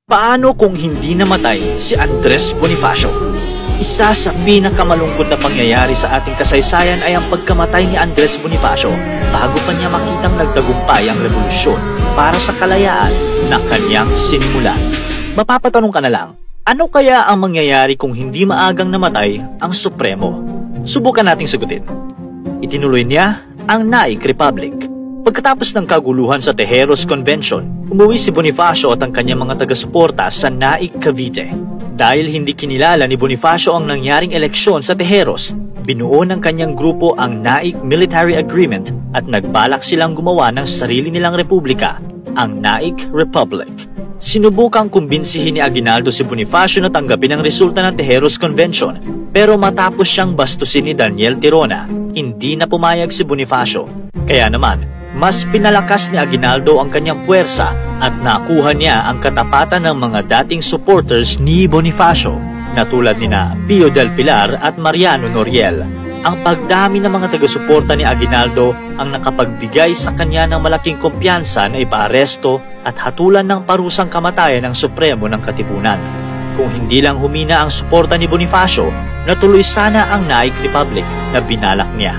Paano kung hindi namatay si Andres Bonifacio? Isa sa pinakamalungkot na pangyayari sa ating kasaysayan ay ang pagkamatay ni Andres Bonifacio bago pa niya makitang nagtagumpay ang revolusyon para sa kalayaan na kanyang sinimulan. Mapapatanong ka na lang, ano kaya ang mangyayari kung hindi maagang namatay ang Supremo? Subukan nating sagutin. Itinuloy niya ang Naik Republic. Pagkatapos ng kaguluhan sa Tejeros Convention, umuwi si Bonifacio at ang kanyang mga taga-suporta sa Naik, Cavite. Dahil hindi kinilala ni Bonifacio ang nangyaring eleksyon sa Tejeros, binuo ng kanyang grupo ang Naik Military Agreement at nagbalak silang gumawa ng sarili nilang republika, ang Naik Republic. Sinubukang kumbinsihin ni Aguinaldo si Bonifacio na tanggapin ang resulta ng Tejeros Convention, pero matapos siyang bastusin ni Daniel Tirona, hindi na pumayag si Bonifacio. Kaya naman, mas pinalakas ni Aguinaldo ang kanyang puwersa at nakuha niya ang katapatan ng mga dating supporters ni Bonifacio na tulad nina Pio del Pilar at Mariano Noriel. Ang pagdami ng mga taga-suporta ni Aguinaldo ang nakapagbigay sa kanya ng malaking kumpiyansa na ipaaresto at hatulan ng parusang kamatayan ng Supremo ng Katipunan. Kung hindi lang humina ang suporta ni Bonifacio, natuloy sana ang Naik Republic na binalak niya.